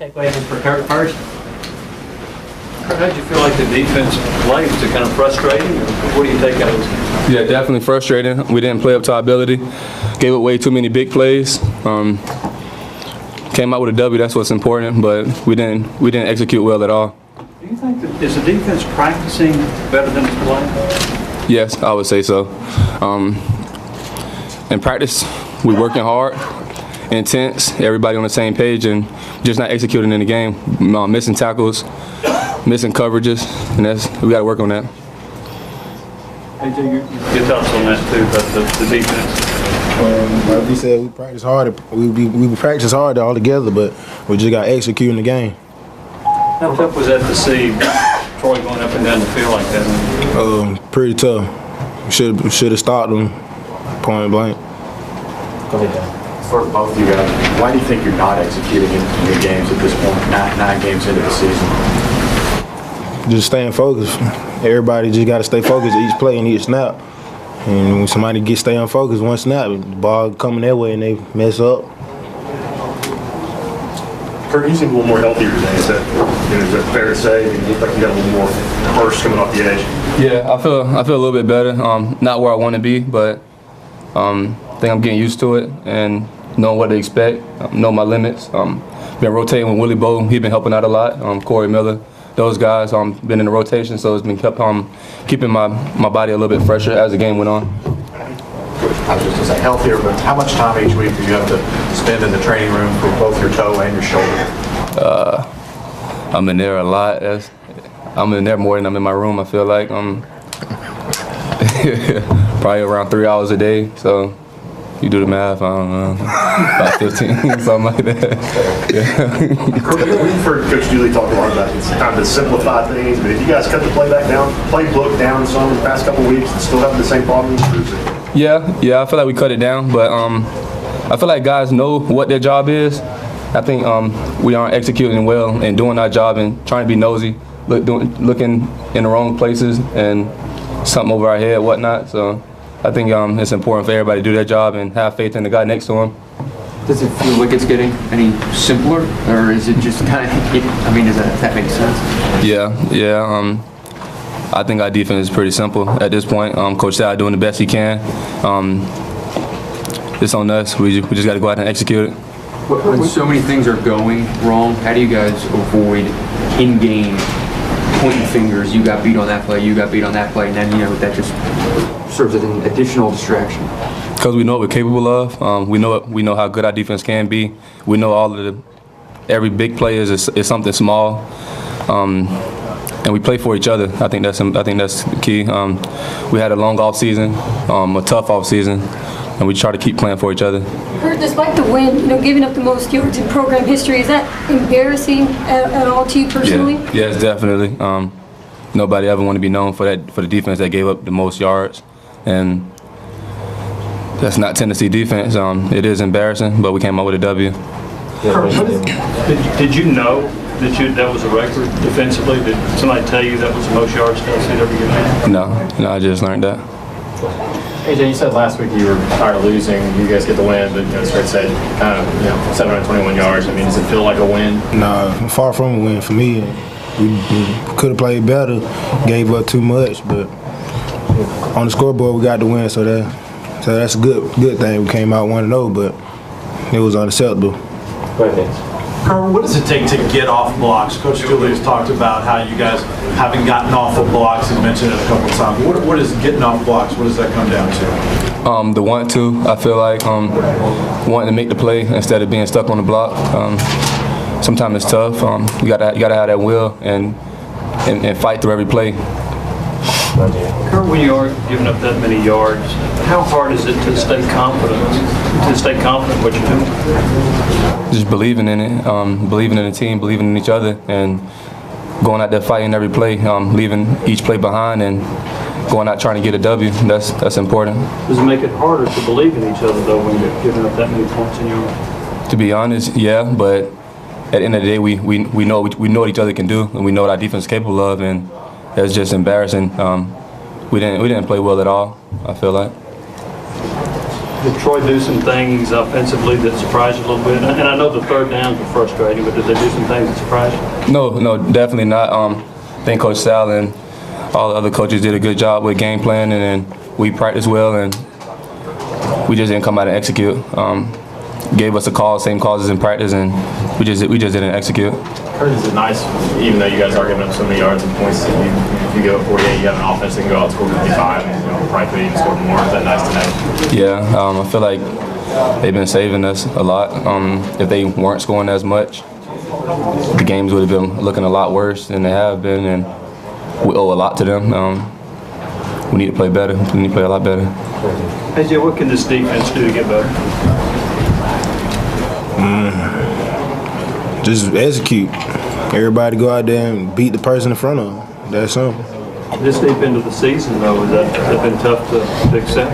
take questions for Kurt first. Kurt, how did you feel like the defense played? Was it kind of frustrating? Or what do you take out of this? Yeah, definitely frustrating. We didn't play up to our ability. Gave up way too many big plays. Came out with a W. That's what's important. But we didn't execute well at all. Do you think that is the defense practicing better than it's playing? Yes, I would say so. In practice, we working hard, intense, everybody on the same page, and just not executing in the game. Missing tackles, missing coverages, and we got to work on that. AJ, your thoughts on that too, about the defense? Like we said, we practice hard. We practice hard all together, but we just got to execute in the game. How tough was that to see Troy going up and down the field like that? Pretty tough. Should have stopped him, point blank. Go ahead, Dan. For both of you guys, why do you think you're not executing in your games at this point, nine games into the season? Just staying focused. Everybody just got to stay focused each play and each snap. And when somebody stay unfocused, one snap, the ball coming their way and they mess up. Kurt, you seem a little more healthier today. Is that fair to say? You look like you got a little more burst coming off the edge. Yeah, I feel a little bit better. Not where I want to be, but I think I'm getting used to it and knowing what to expect, know my limits. Been rotating with Willie Bowe. He's been helping out a lot. Corey Miller, those guys been in the rotation, so it's been keeping my body a little bit fresher as the game went on. I was just going to say healthier, but how much time each week do you have to spend in the training room for both your toe and your shoulder? I'm in there a lot. I'm in there more than I'm in my room, I feel like. Probably around 3 hours a day, so you do the math, I don't know, about 15, something like that. Yeah. We've heard Coach Dooley talk a lot about it's time to simplify things, but if you guys cut the playbook down some in the past couple of weeks and still having the same problems? Yeah, I feel like we cut it down, but I feel like guys know what their job is. I think we aren't executing well and doing our job and trying to be nosy, looking in the wrong places and something over our head, whatnot. So I think it's important for everybody to do their job and have faith in the guy next to him. Does it feel like it's getting any simpler, or is it just kind of, I mean, if that makes sense? Yeah. I think our defense is pretty simple at this point. Coach Sal doing the best he can. It's on us. We just got to go out and execute it. When so many things are going wrong, how do you guys avoid in-game pointing fingers? You got beat on that play, you got beat on that play, and then that just serves as an additional distraction. Because we know what we're capable of. We know how good our defense can be. We know every big play is something small. And we play for each other. I think that's key. We had a long off season, a tough off season, and we try to keep playing for each other. Kurt, despite the win, giving up the most yards in program history, is that embarrassing at all to you personally? Yeah, yes, definitely. Nobody ever want to be known for the defense that gave up the most yards, and that's not Tennessee defense. It is embarrassing, but we came out with a W. Did you know that was a record defensively? Did somebody tell you that was the most yards Tennessee ever given? No, I just learned that. AJ, you said last week you were tired of losing. You guys get the win, but as Fred said, kind of 721 yards. I mean, does it feel like a win? Nah, far from a win for me. We could have played better, gave up too much, but on the scoreboard we got the win, so that's a good thing. We came out 1-0, but it was unacceptable. Go ahead. Kurt, what does it take to get off blocks? Coach Dooley has talked about how you guys haven't gotten off of blocks. He's mentioned it a couple of times. What is getting off blocks? What does that come down to? The want to. I feel like wanting to make the play instead of being stuck on the block. Sometimes it's tough. You gotta have that will and fight through every play. Kurt, when you are giving up that many yards, how hard is it to stay confident? What you're doing? Just believing in it, believing in the team, believing in each other, and going out there fighting every play, leaving each play behind and going out trying to get a W. That's important. Does it make it harder to believe in each other though when you're giving up that many points in yards? To be honest, yeah, but at the end of the day, we know what each other can do, and we know what our defense is capable of, and it's just embarrassing. We didn't play well at all, I feel like. Did Troy do some things offensively that surprised you a little bit? And I know the third downs were frustrating, but did they do some things that surprised you? No, definitely not. I think Coach Sal and all the other coaches did a good job with game plan, and then we practiced well, and we just didn't come out and execute. Gave us a call, same calls as in practice, and we just didn't execute. Kurt, is it nice, even though you guys are giving up so many yards and points, that if you go 48, you have an offense that can go out and score 55, and probably could even score more? Is that nice to know? Yeah, I feel like they've been saving us a lot. If they weren't scoring as much, the games would have been looking a lot worse than they have been, and we owe a lot to them. We need to play better. We need to play a lot better. AJ, what can this defense do to get better? Just execute. Everybody go out there and beat the person in front of them. That's simple. This deep into the season, though, has that been tough to accept?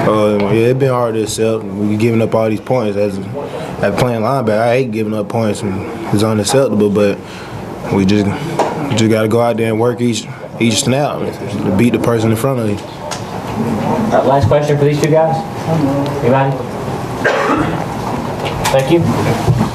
Yeah, it's been hard to accept. We giving up all these points. As playing linebacker, I hate giving up points, and it's unacceptable. But we just got to go out there and work each snap to beat the person in front of you. Last question for these two guys. Anybody? Thank you.